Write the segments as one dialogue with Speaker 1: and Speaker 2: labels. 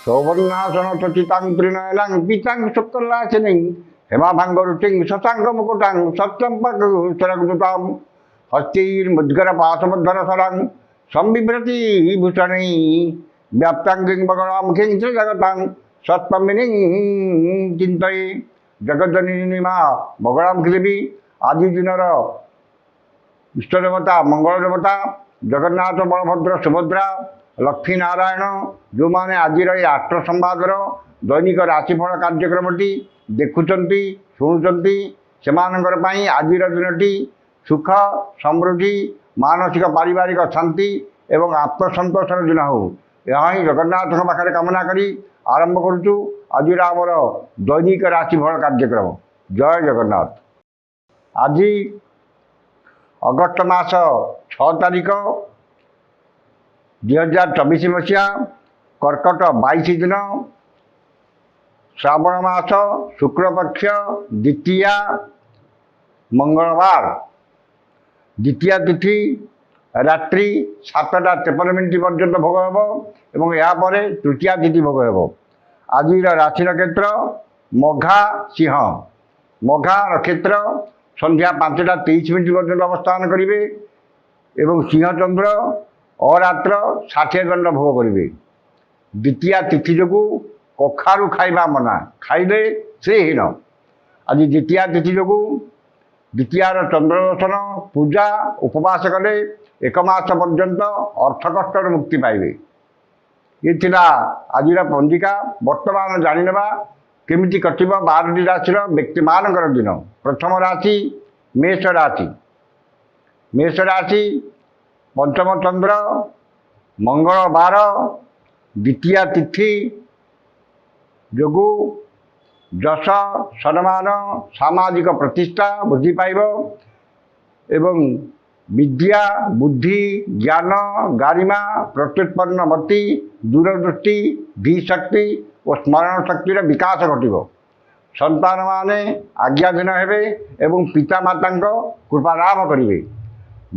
Speaker 1: সৌবর্ণাসন চিতাং ত্রিনয়নাং পিতাং শুক্লাসিনীং হেমাভাঙ্গরুচিং শশাঙ্ক মুকুটাং সত্যম্পকরং হস্তৈর্মুদ্গর পাশমধ্বর সরাং সম্বিভ্রতি ভূষণৈ ব্যাপ্তাঙ্গিং বগলামুখিং চ জগতাং সত্তমিনীং চিন্তয়ে। জগজ্জননী মা বগলামুখী দেবী আদি দিনর ইষ্টদেবতা মঙ্গল দেবতা জগନ୍ନାଥ ବଳଭଦ୍ର ସୁଭଦ୍ରା ଲକ୍ଷ୍ମୀ ନାରାୟଣ ଯେଉଁମାନେ ଆଜିର ଏହି ଆଷ୍ଟ ସମ୍ବାଦର ଦୈନିକ ରାଶିଫଳ କାର୍ଯ୍ୟକ୍ରମଟି ଦେଖୁଛନ୍ତି ଶୁଣୁଛନ୍ତି ସେମାନଙ୍କର ପାଇଁ ଆଜିର ଦିନଟି ସୁଖ ସମୃଦ୍ଧି ମାନସିକ ପାରିବାରିକ ଶାନ୍ତି ଏବଂ ଆତ୍ମସନ୍ତୋଷର ଦିନ ହେଉ, ଏହା ହିଁ ଜଗନ୍ନାଥଙ୍କ ପାଖରେ କାମନା କରି ଆରମ୍ଭ କରୁଛୁ ଆଜିର ଆମର ଦୈନିକ ରାଶିଫଳ କାର୍ଯ୍ୟକ୍ରମ। ଜୟ ଜଗନ୍ନାଥ। ଆଜି ଅଗଷ୍ଟ ମାସ 6 ତାରିଖ 2024 ମସିହା କର୍କଟ 22 ଦିନ ଶ୍ରାବଣ ମାସ ଶୁକ୍ଳପକ୍ଷ ଦ୍ୱିତୀୟା ମଙ୍ଗଳବାର। ଦ୍ୱିତୀୟା ତିଥି ରାତ୍ରି 7ଟା 53 ପର୍ଯ୍ୟନ୍ତ ଭୋଗ ହେବ ଏବଂ ଏହାପରେ ତୃତୀୟା ତିଥି ଭୋଗ ହେବ। ଆଜିର ରାଶି ନକ୍ଷତ୍ର ମଘା ସିଂହ। ମଘା ନକ୍ଷତ୍ର ସନ୍ଧ୍ୟା 5ଟା 23 ପର୍ଯ୍ୟନ୍ତ ଅବସ୍ଥାନ କରିବେ ଏବଂ ସିଂହଚନ୍ଦ୍ର ଅରାତ୍ର 60 ଦଣ୍ଡ ଭୋଗ କରିବେ। ଦ୍ୱିତୀୟା ତିଥି ଯୋଗୁଁ କଖାରୁ ଖାଇବା ମନା, ଖାଇଲେ ଶ୍ରୀହୀନ। ଆଜି ଦ୍ୱିତୀୟା ତିଥି ଯୋଗୁଁ ଦ୍ୱିତୀୟାର ଚନ୍ଦ୍ରଦର୍ଶନ ପୂଜା ଉପବାସ କଲେ 1 ମାସ ପର୍ଯ୍ୟନ୍ତ ଅର୍ଥ କଷ୍ଟରୁ ମୁକ୍ତି ପାଇବେ। ଏ ଥିଲା ଆଜିର ପଞ୍ଜିକା। ବର୍ତ୍ତମାନ ଜାଣିନେବା କେମିତି କଟିବ 12ଟି ରାଶିର ବ୍ୟକ୍ତିମାନଙ୍କର ଦିନ। ପ୍ରଥମ ରାଶି ମେଷ ରାଶି। ମେଷ ରାଶି ପଞ୍ଚମ ଚନ୍ଦ୍ର ମଙ୍ଗଳବାର ଦ୍ୱିତୀୟା ତିଥି ଯୋଗୁଁ ଯଶ ସମ୍ମାନ ସାମାଜିକ ପ୍ରତିଷ୍ଠା ବୃଦ୍ଧି ପାଇବ ଏବଂ ବିଦ୍ୟା ବୁଦ୍ଧି ଜ୍ଞାନ ଗାରିମା ପ୍ରତ୍ୟୁତ୍ପନ୍ନ ମତି ଦୂରଦୃଷ୍ଟି ଧୀଶକ୍ତି ଓ ସ୍ମରଣ ଶକ୍ତିର ବିକାଶ ଘଟିବ। ସନ୍ତାନମାନେ ଆଜ୍ଞାଧୀନ ହେବେ ଏବଂ ପିତାମାତାଙ୍କ କୃପାଲାଭ କରିବେ।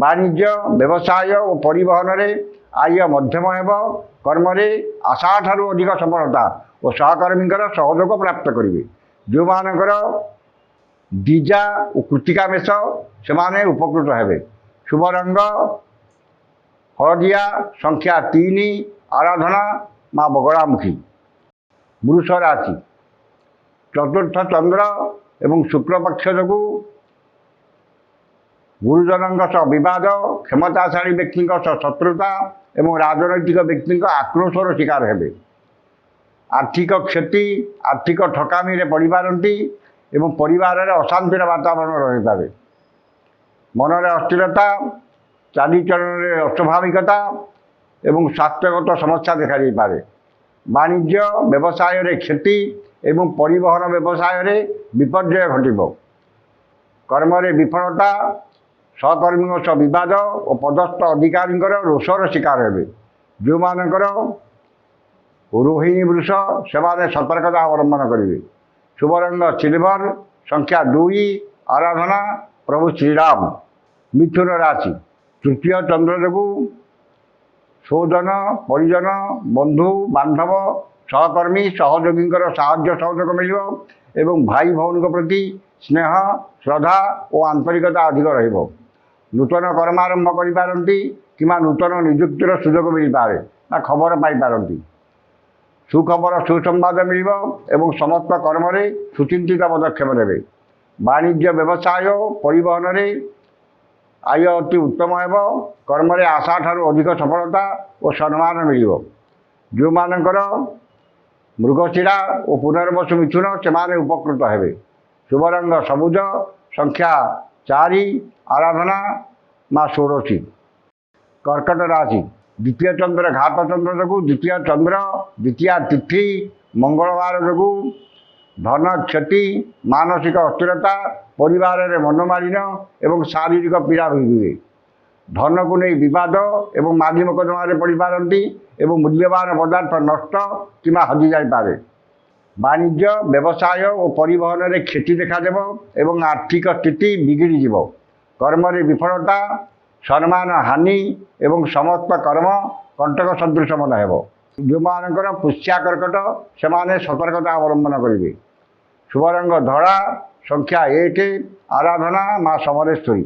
Speaker 1: ବାଣିଜ୍ୟ ବ୍ୟବସାୟ ଓ ପରିବହନରେ ଆୟ ମଧ୍ୟମ ହେବ। କର୍ମରେ ଆଶାଠାରୁ ଅଧିକ ସଫଳତା ଓ ସହକର୍ମୀଙ୍କର ସହଯୋଗ ପ୍ରାପ୍ତ କରିବେ। ଯେଉଁମାନଙ୍କର ଦ୍ୱିଜା ଓ କୃତିକା ମେଷ ସେମାନେ ଉପକୃତ ହେବେ। ଶୁଭ ରଙ୍ଗ ହଳଦିଆ। ସଂଖ୍ୟା 3। ଆରାଧନା ମା ବଗଳାମୁଖୀ। ବୃଷ ରାଶି ଚତୁର୍ଥ ଚନ୍ଦ୍ର ଏବଂ ଶୁକ୍ଳପକ୍ଷ ଯୋଗୁଁ ଗୁରୁଜନଙ୍କ ସହ ବିବାଦ, କ୍ଷମତାଶାଳୀ ବ୍ୟକ୍ତିଙ୍କ ସହ ଶତ୍ରୁତା ଏବଂ ରାଜନୈତିକ ବ୍ୟକ୍ତିଙ୍କ ଆକ୍ରୋଶର ଶିକାର ହେବେ। ଆର୍ଥିକ କ୍ଷତି, ଆର୍ଥିକ ଠକାମିରେ ପଡ଼ିପାରନ୍ତି ଏବଂ ପରିବାରରେ ଅଶାନ୍ତିର ବାତାବରଣ ରହିପାରେ। ମନରେ ଅସ୍ଥିରତା, ଚାଲିଚଳନରେ ଅସ୍ୱାଭାବିକତା ଏବଂ ସ୍ୱାସ୍ଥ୍ୟଗତ ସମସ୍ୟା ଦେଖାଯାଇପାରେ। ବାଣିଜ୍ୟ ବ୍ୟବସାୟରେ କ୍ଷତି ଏବଂ ପରିବହନ ବ୍ୟବସାୟରେ ବିପର୍ଯ୍ୟୟ ଘଟିବ। କର୍ମରେ ବିଫଳତା, ସହକର୍ମୀଙ୍କ ସହ ବିବାଦ ଓ ପଦସ୍ଥ ଅଧିକାରୀଙ୍କର ରୋଷର ଶିକାର ହେବେ। ଯେଉଁମାନଙ୍କର ରୋହିଣୀ ବୃଷ ସେମାନେ ସତର୍କତା ଅବଲମ୍ବନ କରିବେ। ଶୁଭ ରଙ୍ଗ ସିଲଭର। ସଂଖ୍ୟା 2। ଆରାଧନା ପ୍ରଭୁ ଶ୍ରୀରାମ। ମିଥୁନ ରାଶି ତୃତୀୟ ଚନ୍ଦ୍ର ଯୋଗୁଁ ସ୍ୱଜନ ପରିଜନ ବନ୍ଧୁ ବାନ୍ଧବ ସହକର୍ମୀ ସହଯୋଗୀଙ୍କର ସାହାଯ୍ୟ ସହଯୋଗ ମିଳିବ ଏବଂ ଭାଇ ଭଉଣୀଙ୍କ ପ୍ରତି ସ୍ନେହ ଶ୍ରଦ୍ଧା ଓ ଆନ୍ତରିକତା ଅଧିକ ରହିବ। ନୂତନ କର୍ମ ଆରମ୍ଭ କରିପାରନ୍ତି କିମ୍ବା ନୂତନ ନିଯୁକ୍ତିର ସୁଯୋଗ ମିଳିପାରେ ବା ଖବର ପାଇପାରନ୍ତି। ସୁଖବର ସୁସମ୍ବାଦ ମିଳିବ ଏବଂ ସମସ୍ତ କର୍ମରେ ସୁଚିନ୍ତିତ ପଦକ୍ଷେପ ନେବେ। ବାଣିଜ୍ୟ ବ୍ୟବସାୟ ପରିବହନରେ ଆୟ ଅତି ଉତ୍ତମ ହେବ। କର୍ମରେ ଆଶାଠାରୁ ଅଧିକ ସଫଳତା ଓ ସମ୍ମାନ ମିଳିବ। ଯେଉଁମାନଙ୍କର ମୃଗଶିରା ଓ ପୁନର୍ବସୁ ମିଥୁନ ସେମାନେ ଉପକୃତ ହେବେ। ଶୁଭ ରଙ୍ଗ ସବୁଜ। ସଂଖ୍ୟା 4। ଆରାଧନା ମା ଷୋଡ଼ଶୀ। କର୍କଟ ରାଶି ଦ୍ୱିତୀୟ ଚନ୍ଦ୍ର ଘାତ ଚନ୍ଦ୍ର ଯୋଗୁଁ ଦ୍ୱିତୀୟ ଚନ୍ଦ୍ର ଦ୍ୱିତୀୟା ତିଥି ମଙ୍ଗଳବାର ଯୋଗୁଁ ଧନ କ୍ଷତି, ମାନସିକ ଅସ୍ଥିରତା, ପରିବାରରେ ମନୋମାଳିନ୍ୟ ଏବଂ ଶାରୀରିକ ପୀଡ଼ା ଭୋଗିବେ। ଧନକୁ ନେଇ ବିବାଦ ଏବଂ ମାଝି ମୋକଦ୍ଦମାରେ ପଡ଼ିପାରନ୍ତି ଏବଂ ମୂଲ୍ୟବାନ ପଦାର୍ଥ ନଷ୍ଟ କିମ୍ବା ହଜିଯାଇପାରେ। ବାଣିଜ୍ୟ ବ୍ୟବସାୟ ଓ ପରିବହନରେ କ୍ଷତି ଦେଖାଦେବ ଏବଂ ଆର୍ଥିକ ସ୍ଥିତି ବିଗିଡ଼ିଯିବ। କର୍ମରେ ବିଫଳତା, ସମ୍ମାନ ହାନି ଏବଂ ସମସ୍ତ କର୍ମ କଣ୍ଟକ ସଦୃଶ ମନେ ହେବ। ଯେଉଁମାନଙ୍କର ପୁଷ୍ୟା କର୍କଟ ସେମାନେ ସତର୍କତା ଅବଲମ୍ବନ କରିବେ। ଶୁଭ ରଙ୍ଗ ଧଳା, ସଂଖ୍ୟା 1, ଆରାଧନା ମା ସମଲେଶ୍ୱରୀ।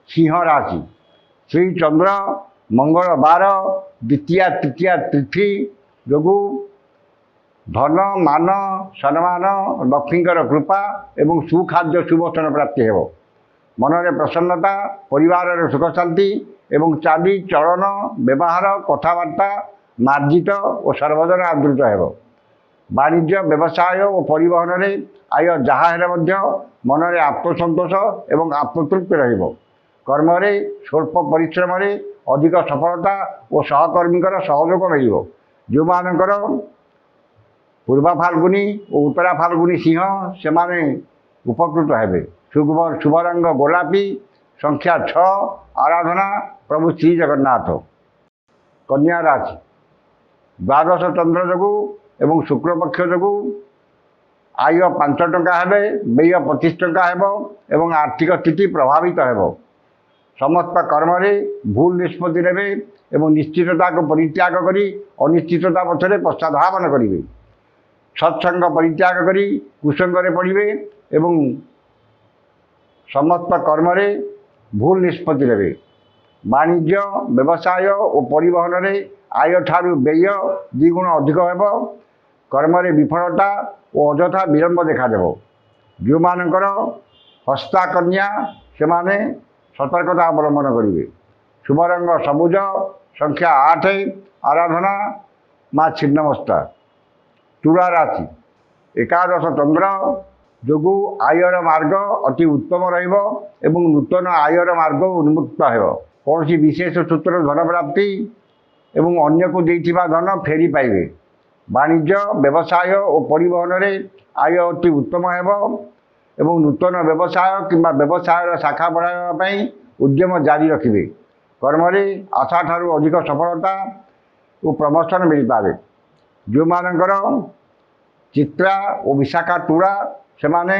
Speaker 1: ସିଂହ ରାଶି, ଶ୍ରୀ ଚନ୍ଦ୍ର ମଙ୍ଗଳବାର ଦ୍ୱିତୀୟା ତୃତୀୟା ତିଥି ଯୋଗୁଁ ଧନ ମାନ ସମ୍ମାନ ଲକ୍ଷ୍ମୀଙ୍କର କୃପା ଏବଂ ସୁଖାଦ୍ୟ ସୁବଚନ ପ୍ରାପ୍ତି ହେବ। ମନରେ ପ୍ରସନ୍ନତା, ପରିବାରରେ ସୁଖ ଶାନ୍ତି ଏବଂ ଚାଲି ଚଳନ ବ୍ୟବହାର କଥାବାର୍ତ୍ତା ମାର୍ଜିତ ଓ ସର୍ବଜନ ଆଦୃତ ହେବ। ବାଣିଜ୍ୟ ବ୍ୟବସାୟ ଓ ପରିବହନରେ ଆୟ ଯାହା ହେଲେ ମଧ୍ୟ ମନରେ ଆତ୍ମସନ୍ତୋଷ ଏବଂ ଆତ୍ମତୃପ୍ତି ରହିବ। କର୍ମରେ ସ୍ୱଳ୍ପ ପରିଶ୍ରମରେ ଅଧିକ ସଫଳତା ଓ ସହକର୍ମୀଙ୍କର ସହଯୋଗ ମିଳିବ। ଯେଉଁମାନଙ୍କର ପୂର୍ବା ଫାଲ୍ଗୁନୀ ଓ ଉତ୍ତରା ଫାଲ୍ଗୁନୀ ସିଂହ ସେମାନେ ଉପକୃତ ହେବେ। ଶୁଭ ରଙ୍ଗ ଗୋଲାପୀ, ସଂଖ୍ୟା 6, ଆରାଧନା ପ୍ରଭୁ ଶ୍ରୀ ଜଗନ୍ନାଥ। କନ୍ୟା ରାଶି, ଦ୍ୱାଦଶ ଚନ୍ଦ୍ର ଯୋଗୁଁ ଏବଂ ଶୁକ୍ଳପକ୍ଷ ଯୋଗୁଁ ଆୟ 5 ଟଙ୍କା ହେବେ, ବ୍ୟୟ 25 ଟଙ୍କା ହେବ ଏବଂ ଆର୍ଥିକ ସ୍ଥିତି ପ୍ରଭାବିତ ହେବ। ସମସ୍ତ କର୍ମରେ ଭୁଲ ନିଷ୍ପତ୍ତି ନେବେ ଏବଂ ନିଶ୍ଚିତତାକୁ ପରିତ୍ୟାଗ କରି ଅନିଶ୍ଚିତତା ପଛରେ ପଶ୍ଚାଧାବନ କରିବେ। ସତ୍ସଙ୍ଗ ପରିତ୍ୟାଗ କରି କୁସଙ୍ଗରେ ପଡ଼ିବେ ଏବଂ ସମସ୍ତ କର୍ମରେ ଭୁଲ ନିଷ୍ପତ୍ତି ନେବେ। ବାଣିଜ୍ୟ ବ୍ୟବସାୟ ଓ ପରିବହନରେ ଆୟ ଠାରୁ ବ୍ୟୟ 2 ଗୁଣ ଅଧିକ ହେବ। କର୍ମରେ ବିଫଳତା ଓ ଅଯଥା ବିଳମ୍ବ ଦେଖାଦେବ। ଯେଉଁମାନଙ୍କର ହସ୍ତା କନ୍ୟା ସେମାନେ ସତର୍କତା ଅବଲମ୍ବନ କରିବେ। ଶୁଭ ରଙ୍ଗ ସବୁଜ, ସଂଖ୍ୟା 8, ଆରାଧନା ମା ଛିନ୍ନମସ୍ତା। ତୁଳା ରାଶି, ଏକାଦଶ ଚନ୍ଦ୍ର ଯୋଗୁଁ ଆୟର ମାର୍ଗ ଅତି ଉତ୍ତମ ରହିବ ଏବଂ ନୂତନ ଆୟର ମାର୍ଗ ଉନ୍ମୁକ୍ତ ହେବ। କୌଣସି ବିଶେଷ ସୂତ୍ରରେ ଧନ ପ୍ରାପ୍ତି ଏବଂ ଅନ୍ୟକୁ ଦେଇଥିବା ଧନ ଫେରି ପାଇବେ। ବାଣିଜ୍ୟ ବ୍ୟବସାୟ ଓ ପରିବହନରେ ଆୟ ଅତି ଉତ୍ତମ ହେବ ଏବଂ ନୂତନ ବ୍ୟବସାୟ କିମ୍ବା ବ୍ୟବସାୟର ଶାଖା ବଢ଼ାଇବା ପାଇଁ ଉଦ୍ୟମ ଜାରି ରଖିବେ। କର୍ମରେ ଆଶାଠାରୁ ଅଧିକ ସଫଳତା ଓ ପ୍ରମୋଶନ ମିଳିପାରେ। ଯେଉଁମାନଙ୍କର ଚିତ୍ରା ଓ ବିଶାଖା ତୁଳା ସେମାନେ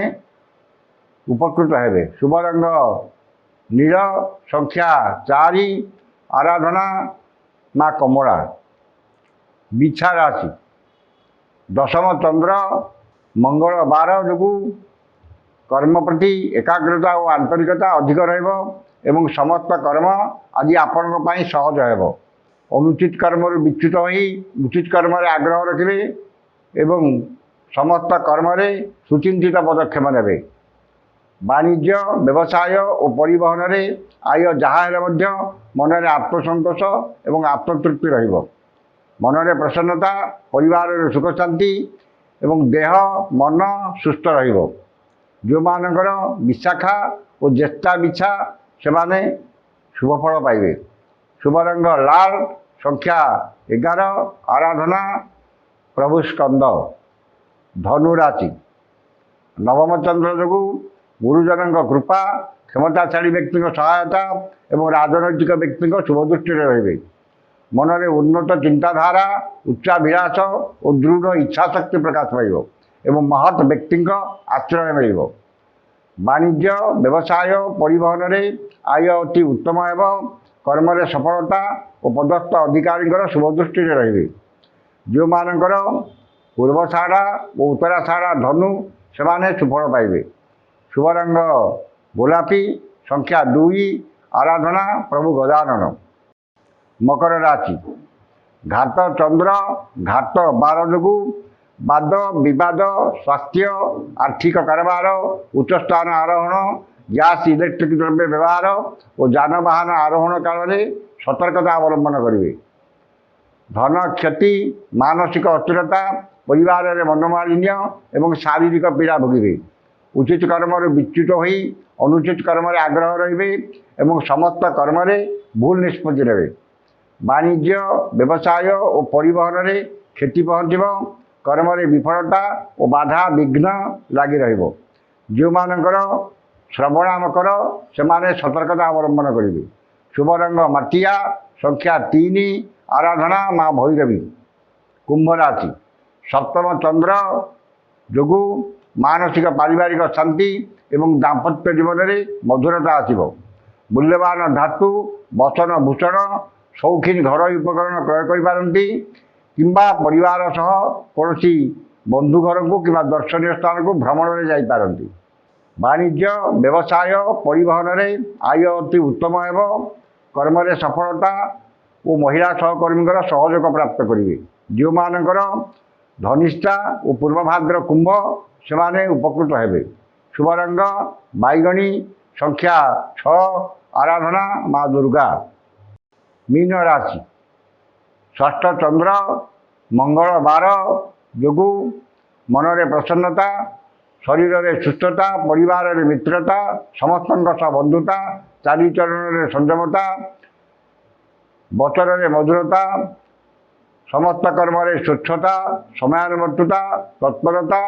Speaker 1: ଉପକୃତ ହେବେ। ଶୁଭ ରଙ୍ଗ ନୀଳ, ସଂଖ୍ୟା 4, ଆରାଧନା ମା କମଳା। ବିଛା ରାଶି, ଦଶମ ଚନ୍ଦ୍ର ମଙ୍ଗଳବାର ଯୋଗୁଁ କର୍ମ ପ୍ରତି ଏକାଗ୍ରତା ଓ ଆନ୍ତରିକତା ଅଧିକ ରହିବ ଏବଂ ସମସ୍ତ କର୍ମ ଆଜି ଆପଣଙ୍କ ପାଇଁ ସହଜ ହେବ। ଅନୁଚିତ କର୍ମରୁ ବିଚ୍ୟୁତ ହୋଇ ଉଚିତ କର୍ମରେ ଆଗ୍ରହ ରଖିବେ ଏବଂ ସମସ୍ତ କର୍ମରେ ସୁଚିନ୍ତିତ ପଦକ୍ଷେପ ନେବେ। ବାଣିଜ୍ୟ ବ୍ୟବସାୟ ଓ ପରିବହନରେ ଆୟ ଯାହା ହେଲେ ମଧ୍ୟ ମନରେ ଆତ୍ମସନ୍ତୋଷ ଏବଂ ଆତ୍ମତୃପ୍ତି ରହିବ। ମନରେ ପ୍ରସନ୍ନତା, ପରିବାରରେ ସୁଖ ଶାନ୍ତି ଏବଂ ଦେହ ମନ ସୁସ୍ଥ ରହିବ। ଯେଉଁମାନଙ୍କର ବିଶାଖା ଓ ଜ୍ୟେଷ୍ଠା ବିଛା ସେମାନେ ଶୁଭଫଳ ପାଇବେ। ଶୁଭ ରଙ୍ଗ ଲାଲ, ସଂଖ୍ୟା 11, ଆରାଧନା ପ୍ରଭୁ ସ୍କନ୍ଦ। ଧନୁ ରାଶି, ନବମ ଚନ୍ଦ୍ର ଯୋଗୁଁ ଗୁରୁଜନଙ୍କ କୃପା, କ୍ଷମତାଶାଳୀ ବ୍ୟକ୍ତିଙ୍କ ସହାୟତା ଏବଂ ରାଜନୈତିକ ବ୍ୟକ୍ତିଙ୍କ ଶୁଭଦୃଷ୍ଟିରେ ରହିବେ। ମନରେ ଉନ୍ନତ ଚିନ୍ତାଧାରା, ଉଚ୍ଚାଭିଳାଷ ଓ ଦୃଢ଼ ଇଚ୍ଛାଶକ୍ତି ପ୍ରକାଶ ପାଇବ ଏବଂ ମହତ୍ ବ୍ୟକ୍ତିଙ୍କ ଆଶ୍ରୟ ମିଳିବ। ବାଣିଜ୍ୟ ବ୍ୟବସାୟ ପରିବହନରେ ଆୟ ଅତି ଉତ୍ତମ ହେବ। କର୍ମରେ ସଫଳତା ଓ ପଦସ୍ଥ ଅଧିକାରୀଙ୍କର ଶୁଭଦୃଷ୍ଟିରେ ରହିବେ। ଯେଉଁମାନଙ୍କର ପୂର୍ବସାରା ଓ ଉତ୍ତରାସାରା ଧନୁ ସେମାନେ ସୁଫଳ ପାଇବେ। ଶୁଭ ରଙ୍ଗ ଗୋଲାପୀ, ସଂଖ୍ୟା 2, ଆରାଧନା ପ୍ରଭୁ ଗଜାନନ। ମକର ରାଶି, ଘାତ ଚନ୍ଦ୍ର ଘାତ 12 ଯୋଗୁଁ ବାଦ ବିବାଦ, ସ୍ୱାସ୍ଥ୍ୟ, ଆର୍ଥିକ କାରବାର, ଉଚ୍ଚସ୍ଥାନ ଆରୋହଣ, ଗ୍ୟାସ୍ ଇଲେକ୍ଟ୍ରିକ୍ ଦ୍ରବ୍ୟ ବ୍ୟବହାର ଓ ଯାନବାହନ ଆରୋହଣ କାଳରେ ସତର୍କତା ଅବଲମ୍ବନ କରିବେ। ଧନ କ୍ଷତି, ମାନସିକ ଅସ୍ଥିରତା, ପରିବାରରେ ମନୋମାଳିନ୍ୟ ଏବଂ ଶାରୀରିକ ପୀଡ଼ା ଭୋଗିବେ। ଉଚିତ କର୍ମରୁ ବିଚ୍ୟୁତ ହୋଇ ଅନୁଚିତ କର୍ମରେ ଆଗ୍ରହ ରହିବେ ଏବଂ ସମସ୍ତ କର୍ମରେ ଭୁଲ ନିଷ୍ପତ୍ତି ନେବେ। ବାଣିଜ୍ୟ ବ୍ୟବସାୟ ଓ ପରିବହନରେ କ୍ଷତି ପହଞ୍ଚିବ। କର୍ମରେ ବିଫଳତା ଓ ବାଧା ବିଘ୍ନ ଲାଗି ରହିବ। ଯେଉଁମାନଙ୍କର ଶ୍ରବଣ ମକର ସେମାନେ ସତର୍କତା ଅବଲମ୍ବନ କରିବେ। ଶୁଭ ରଙ୍ଗ ମାଟିଆ, ସଂଖ୍ୟା 3, ଆରାଧନା ମା ଭୈରବୀ। କୁମ୍ଭ ରାଶି, ସପ୍ତମ ଚନ୍ଦ୍ର ଯୋଗୁଁ ମାନସିକ ପାରିବାରିକ ଶାନ୍ତି ଏବଂ ଦାମ୍ପତ୍ୟ ଜୀବନରେ ମଧୁରତା ଆସିବ। ମୂଲ୍ୟବାନ ଧାତୁ, ବସନ ଭୂଷଣ, ସୌଖିନ ଘରୋଇ ଉପକରଣ କ୍ରୟ କରିପାରନ୍ତି। किंबा परिवार सह कौन बंधु घर को कि दर्शनीय स्थान को भ्रमण में जापारती। वाणिज्य व्यवसाय परिवहन में आय अति उत्तम हो, कर्म सफलता और महिला सहकर्मी सहयोग प्राप्त करेंगे। जो मानकर धनिष्ठा और पूर्वभाद्र कुंभ से उपकृत हेबे। शुभ रंग बैगणी, संख्या 6, आराधना माँ दुर्गा। मीन राशि षष्ठ चंद्र मंगल बार जोगु मनरे प्रसन्नता, शरीर में सुस्थता, परिवार में मित्रता, समस्त बंधुता, चारिचरण में संयमता, वचन में मधुरता, समस्त कर्म स्वच्छता, समयानुवर्तता, तत्परता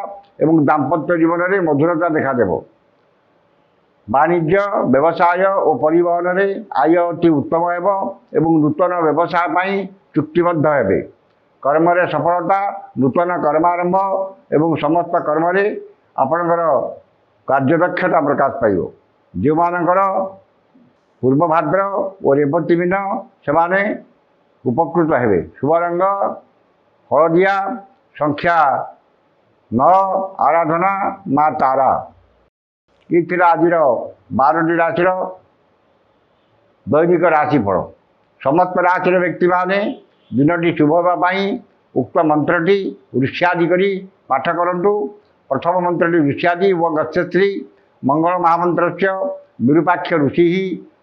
Speaker 1: एवं दाम्पत्य जीवन में मधुरता देखादेव। वाणिज्य व्यवसाय और परिवहन में आय अति उत्तम एवं नूतन व्यवसाय चुक्तिबद्ध हेबे। कर्म सफलता, नूतन कर्मारंभ एवं समस्त कर्म आपणकर कार्यदक्षता प्रकाश पाइब। जो मानकर पूर्वभाद्र और रेवती मीन से उपकृत हेबे। शुभ रंग हलदिया, संख्या 9, आराधना माँ तारा। ये आज 12टी राशि दैनिक राशिफल। समस्त राशि व्यक्ति माने दिनटी शुभ होगापाई उक्त मंत्रटी ऋष्यादि करी पाठ करंतु। प्रथम मंत्रटी ऋष्यादि व गच्छश्री मंगल महामंत्र विरूपाक्ष ऋषि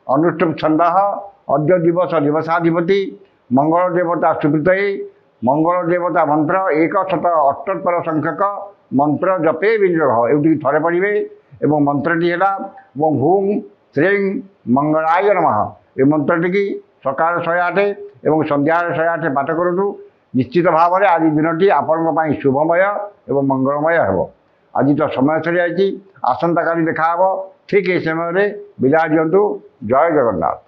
Speaker 1: अनुष्टुप छंद अद्य दिवस दिवसाधिपति मंगल देवता सुकृत मंगल देवता मंत्र 178 संख्यक मंत्र जपे विनियोग एवं थे पढ़े एवं मंत्रटी है हूं श्रीं मंगलाय नमः। ये मंत्रटी की सकाल 108 एवं संध्या 108 पाठ करूँ। निश्चित भाव में आज दिनटी आपण शुभमय एवं मंगलमय हो। आज तो समय सरी जाइए, आसंता काली देखा ठीक ये समय विदा दिंतु। जय जगन्नाथ।